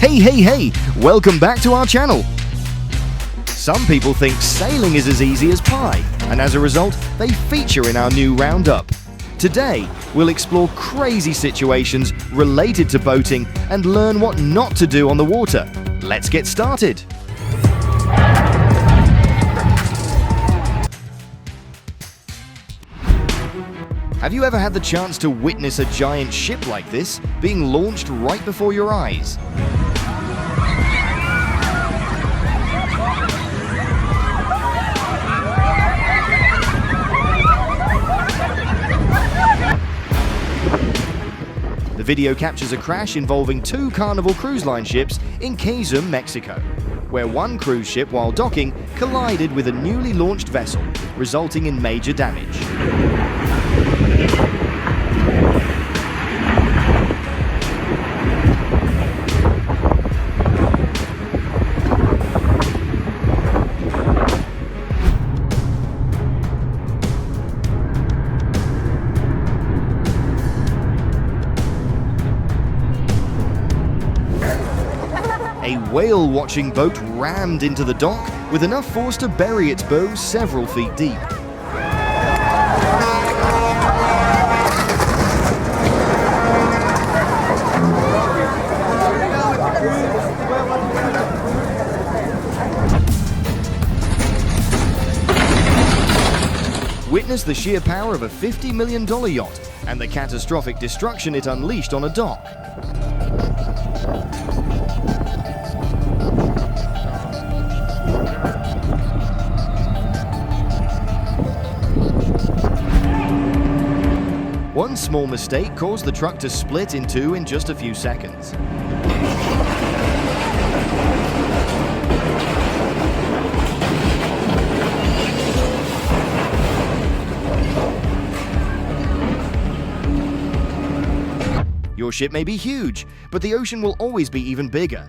Hey! Welcome back to our channel. Some people think sailing is as easy as pie, and as a result, they feature in our new roundup. Today, we'll explore crazy situations related to boating and learn what not to do on the water. Let's get started. Have you ever had the chance to witness a giant ship like this being launched right before your eyes? The video captures a crash involving two Carnival Cruise Line ships in Cayzum, Mexico, where one cruise ship, while docking, collided with a newly launched vessel, resulting in major damage. A whale-watching boat rammed into the dock with enough force to bury its bow several feet deep. Witness the sheer power of a $50 million yacht and the catastrophic destruction it unleashed on a dock. One small mistake caused the truck to split in two in just a few seconds. Your ship may be huge, but the ocean will always be even bigger.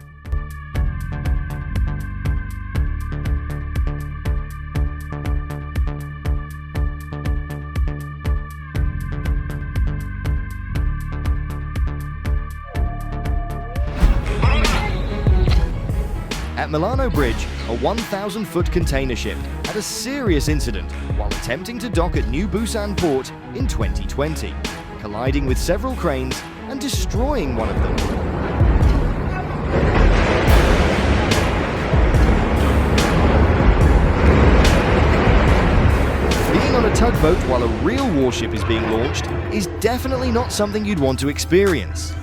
At Milano Bridge, a 1,000-foot container ship had a serious incident while attempting to dock at New Busan port in 2020, colliding with several cranes and destroying one of them. Being on a tugboat while a real warship is being launched is definitely not something you'd want to experience.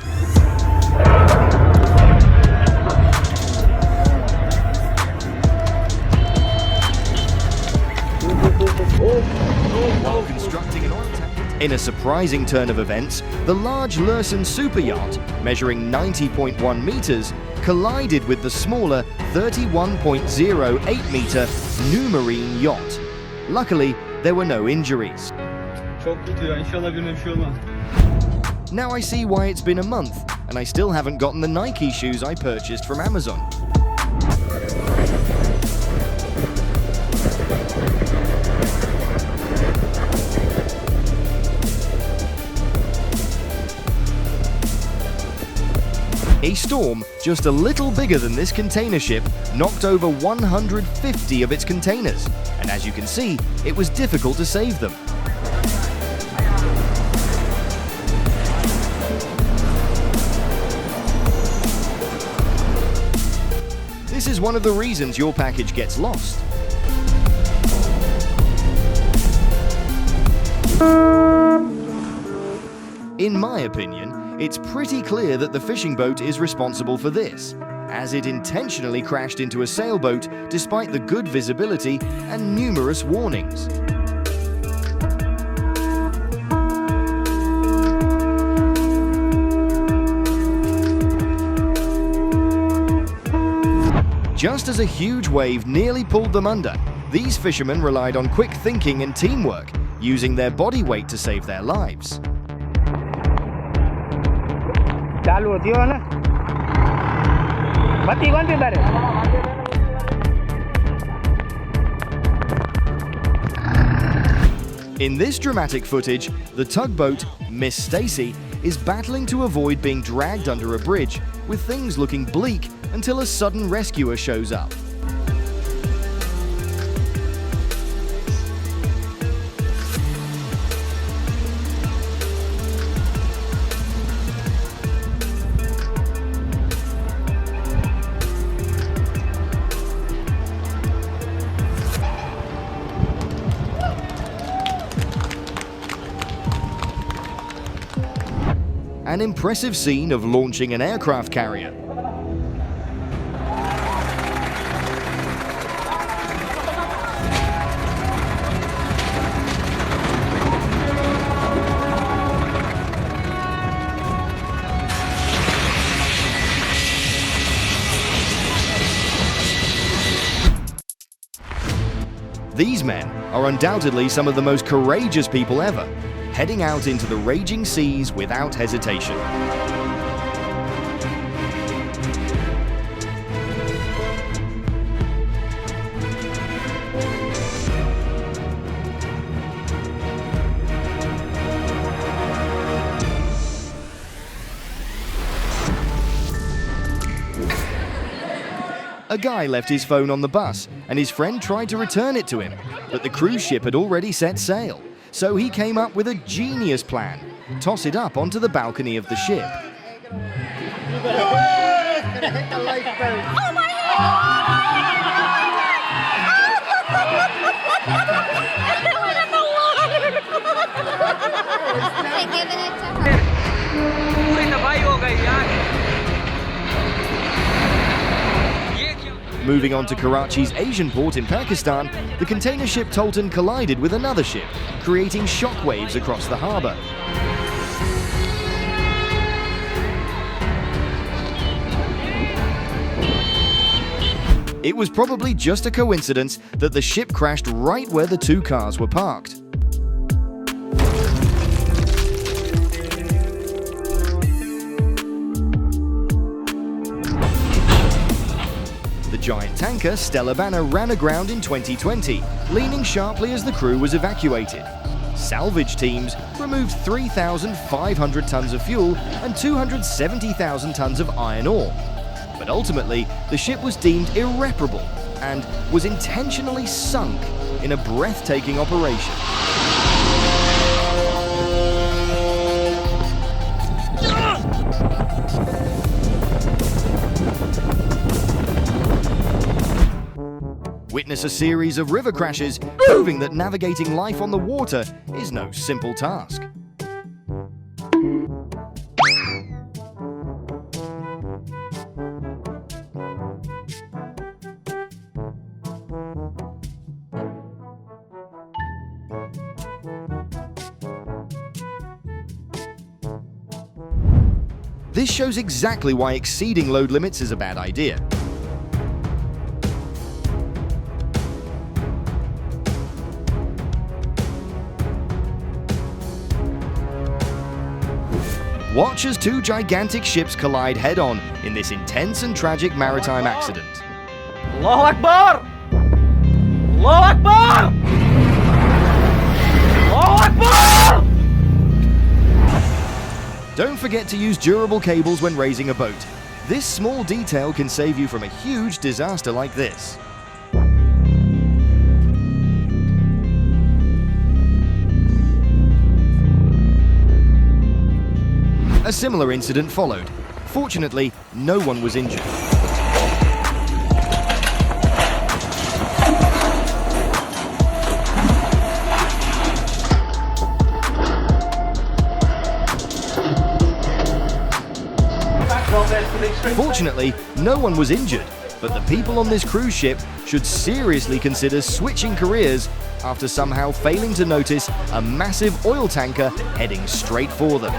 While constructing an oil tank, in a surprising turn of events, the large Lursen super yacht, measuring 90.1 meters, collided with the smaller 31.08 meter New Marine yacht. Luckily, there were no injuries. Now I see why it's been a month, and I still haven't gotten the Nike shoes I purchased from Amazon. A storm just a little bigger than this container ship knocked over 150 of its containers, and as you can see, it was difficult to save them. This is one of the reasons your package gets lost. In my opinion, it's pretty clear that the fishing boat is responsible for this, as it intentionally crashed into a sailboat despite the good visibility and numerous warnings. Just as a huge wave nearly pulled them under, these fishermen relied on quick thinking and teamwork, using their body weight to save their lives. In this dramatic footage, the tugboat, Miss Stacy, is battling to avoid being dragged under a bridge with things looking bleak until a sudden rescuer shows up. An impressive scene of launching an aircraft carrier. These men are undoubtedly some of the most courageous people ever, heading out into the raging seas without hesitation. A guy left his phone on the bus, and his friend tried to return it to him, but the cruise ship had already set sail. So he came up with a genius plan: toss it up onto the balcony of the ship. Oh my God! Giving it to her. Moving on to Karachi's Asian port in Pakistan, the container ship Tolton collided with another ship, creating shockwaves across the harbour. It was probably just a coincidence that the ship crashed right where the two cars were parked. The giant tanker Stella Banner ran aground in 2020, leaning sharply as the crew was evacuated. Salvage teams removed 3,500 tons of fuel and 270,000 tons of iron ore. But ultimately, the ship was deemed irreparable and was intentionally sunk in a breathtaking operation. Witness a series of river crashes, proving that navigating life on the water is no simple task. This shows exactly why exceeding load limits is a bad idea. Watch as two gigantic ships collide head-on in this intense and tragic maritime accident. Allahu Akbar! Allahu Akbar! Allahu Akbar! Don't forget to use durable cables when raising a boat. This small detail can save you from a huge disaster like this. A similar incident followed. Fortunately, no one was injured. Fortunately, no one was injured, but the people on this cruise ship should seriously consider switching careers after somehow failing to notice a massive oil tanker heading straight for them. I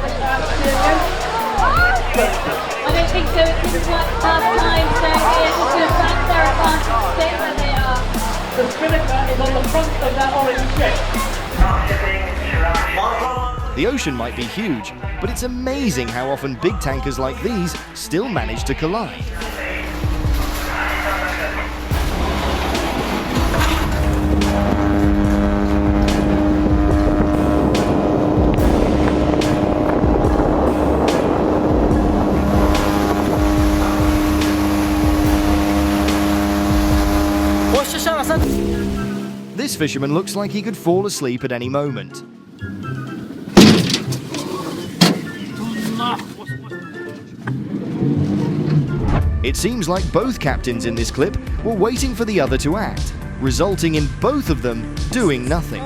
don't think so. It didn't work last time, so it's just that's their advantage. Stay where they are. The spinnaker is on the front of that orange ship. The ocean might be huge, but it's amazing how often big tankers like these still manage to collide. fisherman looks like he could fall asleep at any moment. It seems like both captains in this clip were waiting for the other to act, resulting in both of them doing nothing.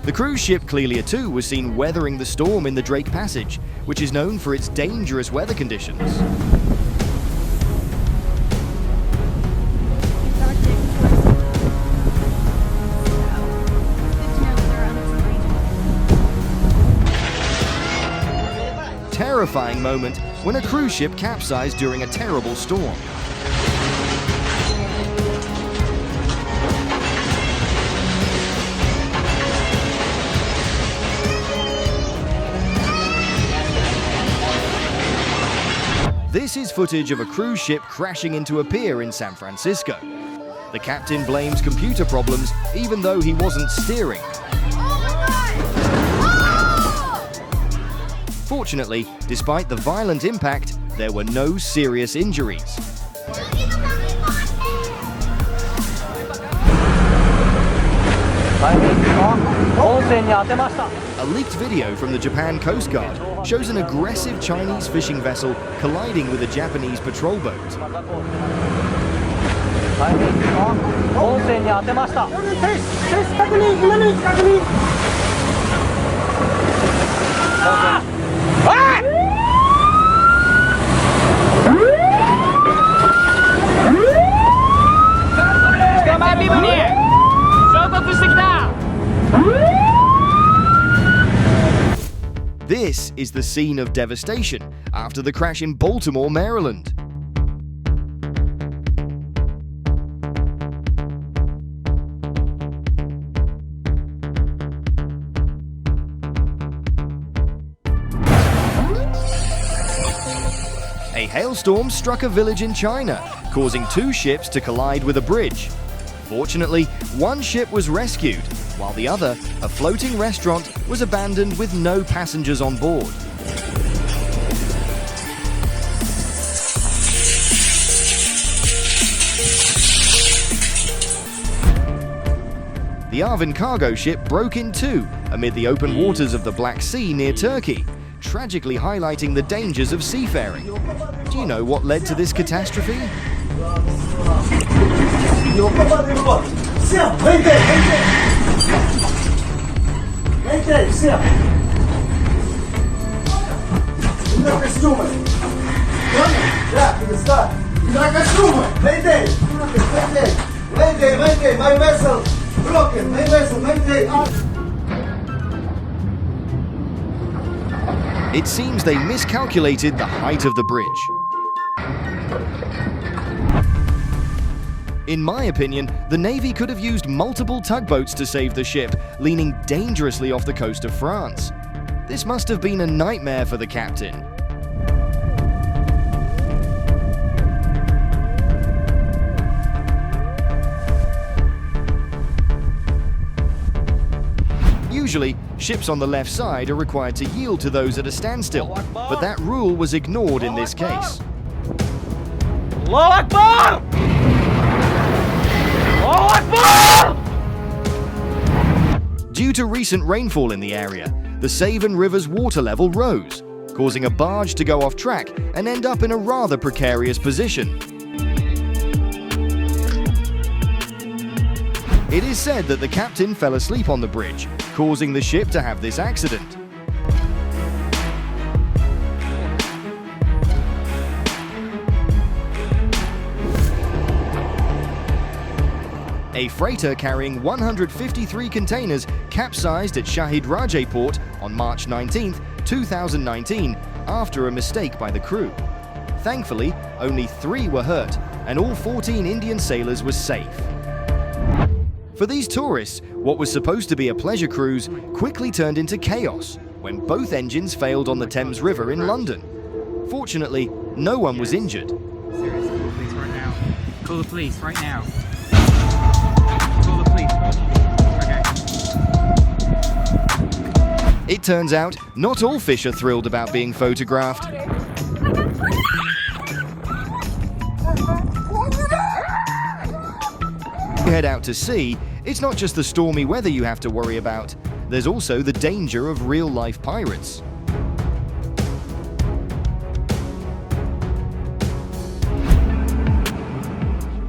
The cruise ship Clelia 2 was seen weathering the storm in the Drake Passage, which is known for its dangerous weather conditions. Terrifying moment when a cruise ship capsized during a terrible storm. This is footage of a cruise ship crashing into a pier in San Francisco. The captain blames computer problems even though he wasn't steering. Fortunately, despite the violent impact, there were no serious injuries. A leaked video from the Japan Coast Guard shows an aggressive Chinese fishing vessel colliding with a Japanese patrol boat. This is the scene of devastation after the crash in Baltimore, Maryland. A hailstorm struck a village in China, causing 2 ships to collide with a bridge. Fortunately, 1 ship was rescued, while the other, a floating restaurant, was abandoned with no passengers on board. The Arvin cargo ship broke in 2 amid the open waters of the Black Sea near Turkey, tragically highlighting the dangers of seafaring. Do you know what led to this catastrophe? It seems they miscalculated the height of the bridge. In my opinion, the Navy could have used multiple tugboats to save the ship, leaning dangerously off the coast of France. This must have been a nightmare for the captain. Usually, ships on the left side are required to yield to those at a standstill, but that rule was ignored in this case. Allahu Akbar! Due to recent rainfall in the area, the Savon River's water level rose, causing a barge to go off track and end up in a rather precarious position. It is said that the captain fell asleep on the bridge, causing the ship to have this accident. A freighter carrying 153 containers capsized at Shahid Rajeh port on March 19, 2019, after a mistake by the crew. Thankfully, only 3 were hurt, and all 14 Indian sailors were safe. For these tourists, what was supposed to be a pleasure cruise quickly turned into chaos when both engines failed on the Thames River in London. Fortunately, no one was injured. Seriously, call the police right now. Call the police right now. Call the police. Okay. It turns out, not all fish are thrilled about being photographed. You head out to sea, it's not just the stormy weather you have to worry about. There's also the danger of real-life pirates.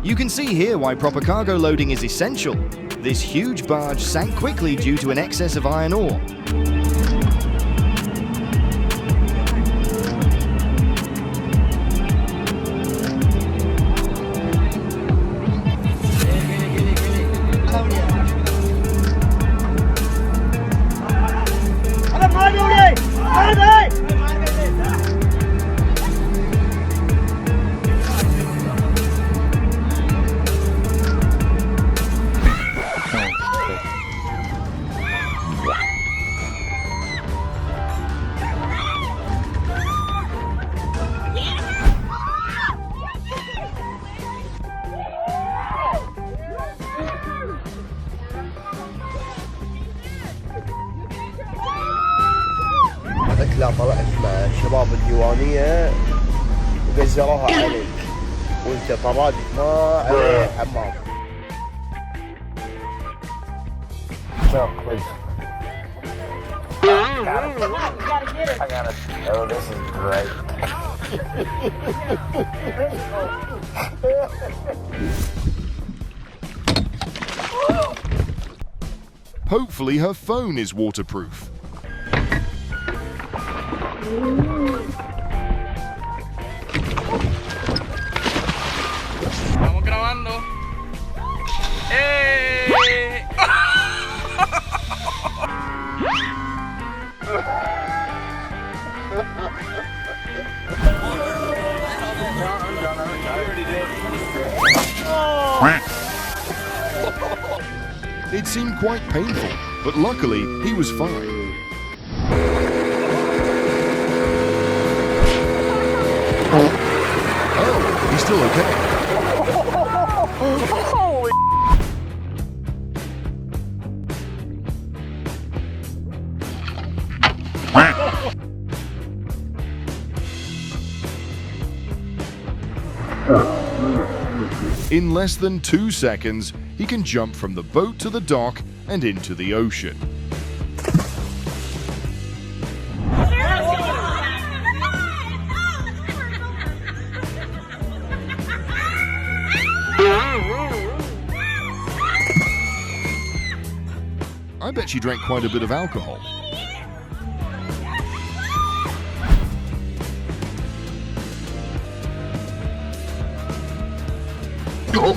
You can see here why proper cargo loading is essential. This huge barge sank quickly due to an excess of iron ore. لا طلعت مع الشباب الديوانية وقزروها عليك وانت طرادك ما عليه حمام. I got it. Oh, this is great. Hopefully her phone is waterproof. Estamos grabando. ¡Eh! It seemed quite painful, but luckily he was fine. Oh, he's still okay. In less than 2 seconds, he can jump from the boat to the dock and into the ocean. I bet she drank quite a bit of alcohol. Oh.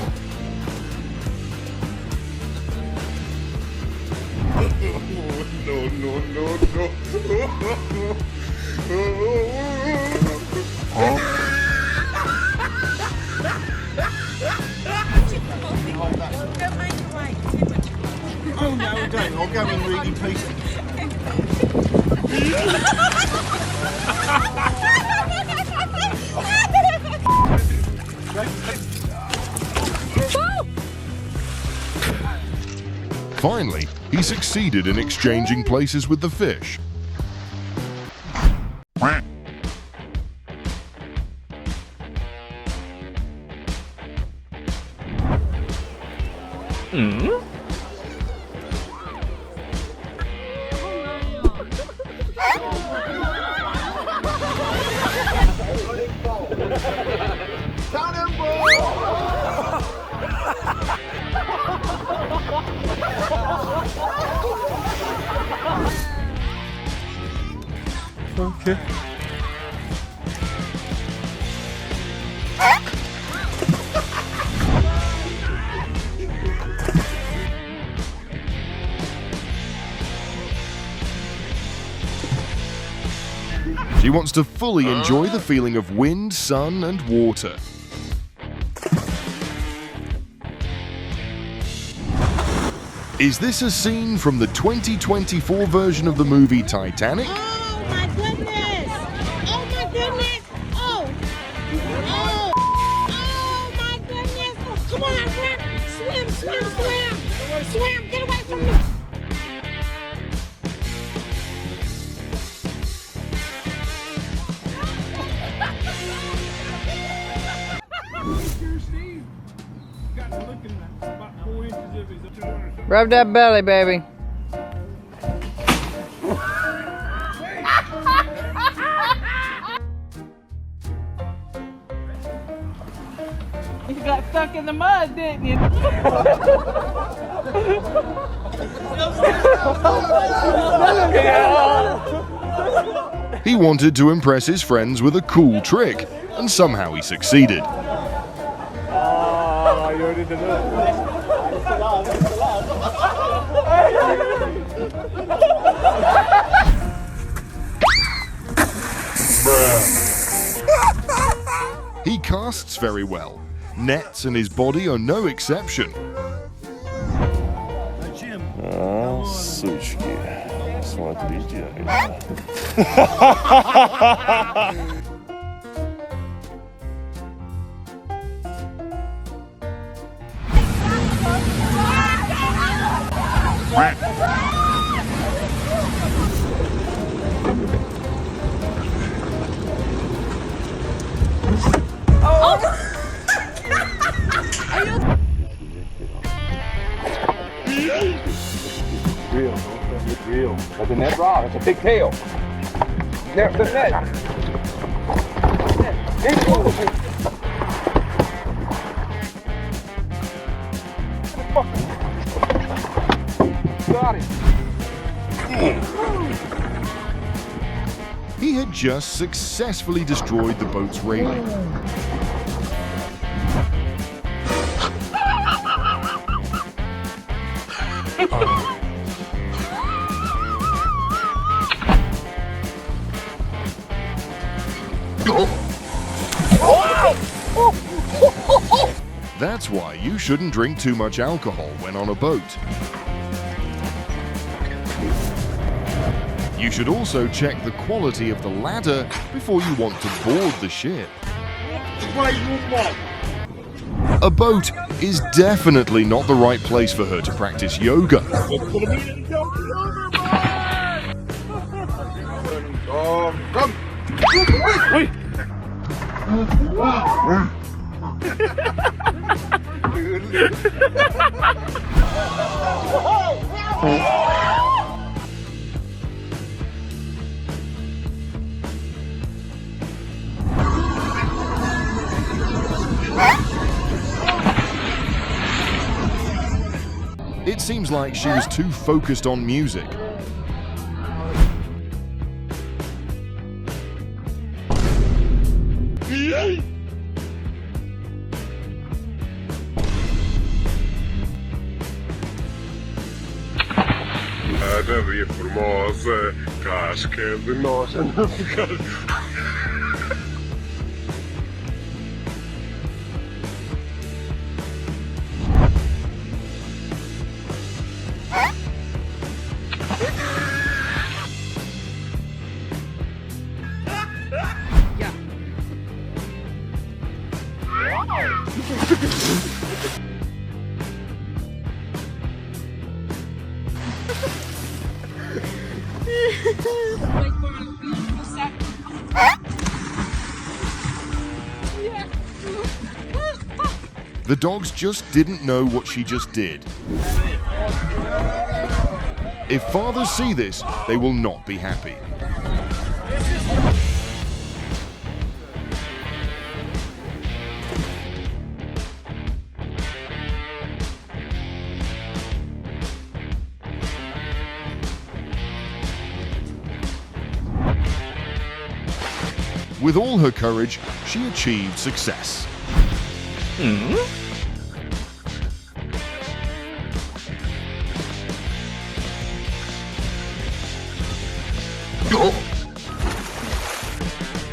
Oh no, don't. I'll go in really peaceful. Finally, he succeeded in exchanging places with the fish. Okay. She wants to fully enjoy the feeling of wind, sun, and water. Is this a scene from the 2024 version of the movie Titanic? Oh my goodness! Oh my goodness! Oh! Oh! Oh my goodness! Come on, run! Swim, swim, swim! Swim! Get away from me! Rub that belly, baby. You got stuck in the mud, didn't you? He wanted to impress his friends with a cool trick, and somehow he succeeded. He casts very well. Nets and his body are no exception. Oh, сучки. Смотрите. Real. That's a net rod. That's a big tail. There, the net. Got it. He had just successfully destroyed the boat's railing. That's why you shouldn't drink too much alcohol when on a boat. You should also check the quality of the ladder before you want to board the ship. A boat is definitely not the right place for her to practice yoga. It seems like she was too focused on music. Deve formosa, casca de nossa. The dogs just didn't know what she just did. If fathers see this, they will not be happy. With all her courage, she achieved success.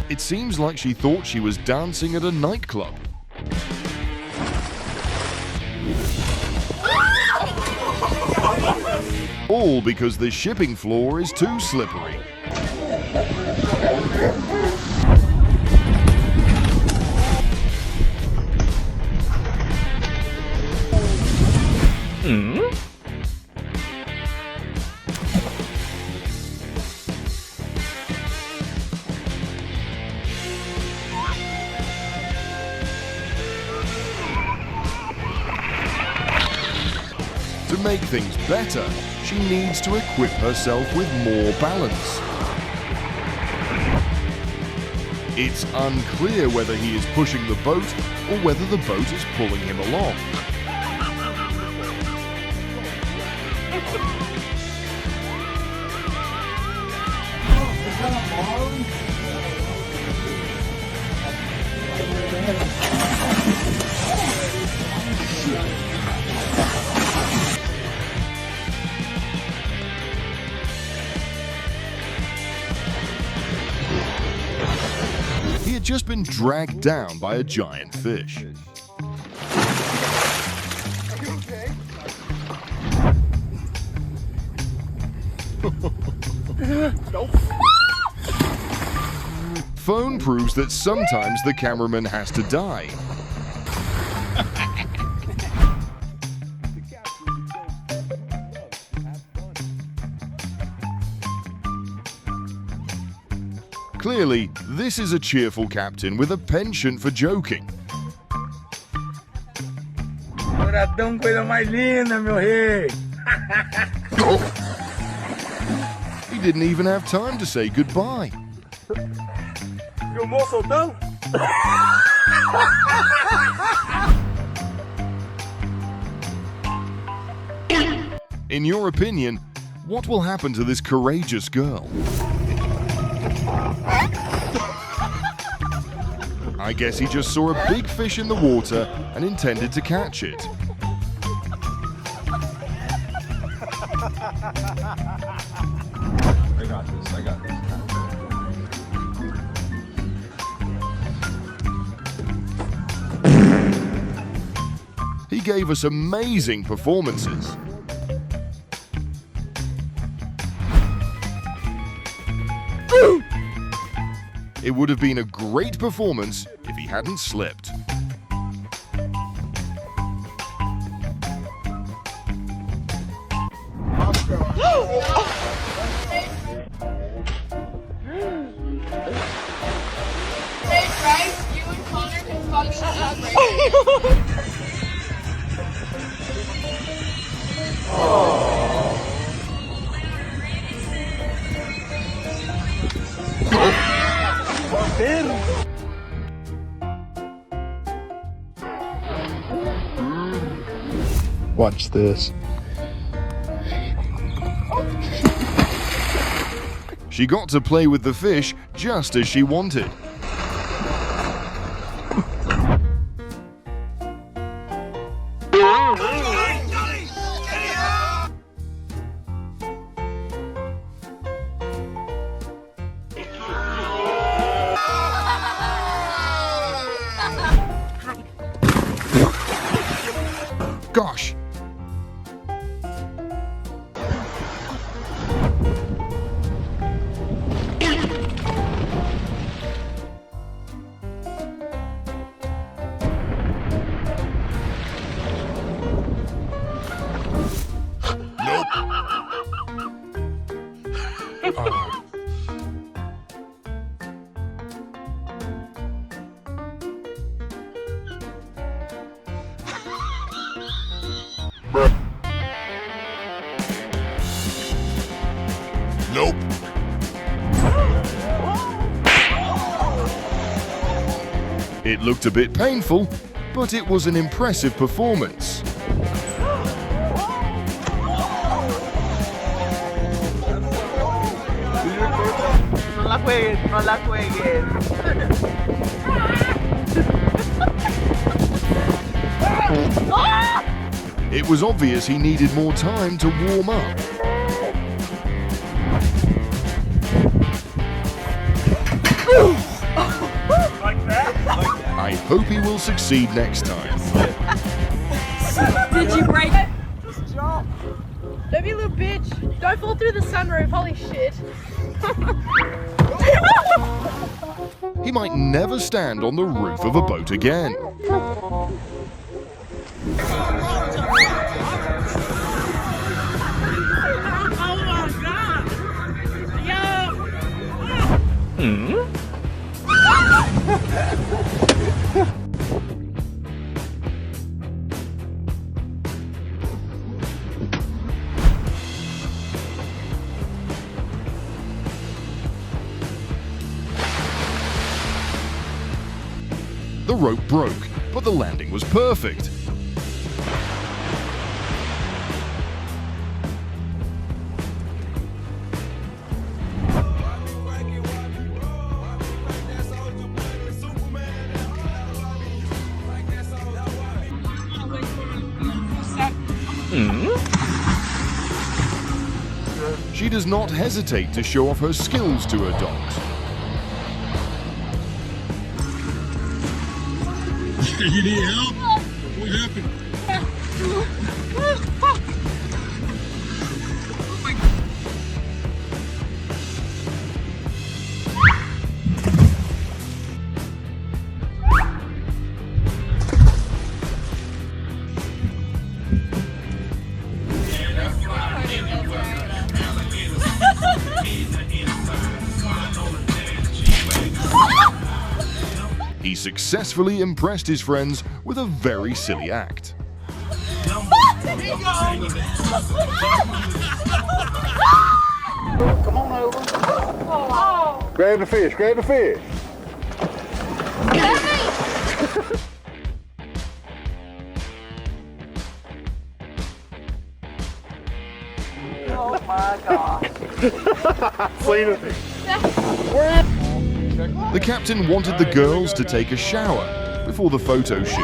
It seems like she thought she was dancing at a nightclub. All because the shipping floor is too slippery. make things better, she needs to equip herself with more balance. It's unclear whether he is pushing the boat or whether the boat is pulling him along. He had just been dragged down by a giant fish. Phone proves that sometimes the cameraman has to die. Clearly, this is a cheerful captain with a penchant for joking. Coração, coisa mais linda, meu rei. He didn't even have time to say goodbye. Filmou soltando? In your opinion, what will happen to this courageous girl? I guess he just saw a big fish in the water and intended to catch it. I got this, I got this. He gave us amazing performances. It would have been a great performance if he hadn't slipped. Watch this. She got to play with the fish just as she wanted. Gosh! Nope. It looked a bit painful, but it was an impressive performance. No la juegues, no la juegues. It was obvious he needed more time to warm up. I hope he will succeed next time. Did you break it? Just jump. Don't be a little bitch. Don't fall through the sunroof. Holy shit. He might never stand on the roof of a boat again. rope broke, but the landing was perfect. She does not hesitate to show off her skills to her dogs. You need help? What happened? He successfully impressed his friends with a very silly act. Come on over. Grab the fish, grab the fish. Oh my God. The captain wanted the girls to take a shower before the photo shoot.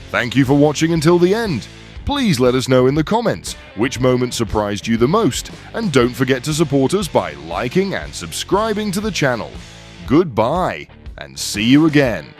Thank you for watching until the end. Please let us know in the comments which moment surprised you the most, and don't forget to support us by liking and subscribing to the channel. Goodbye, and see you again.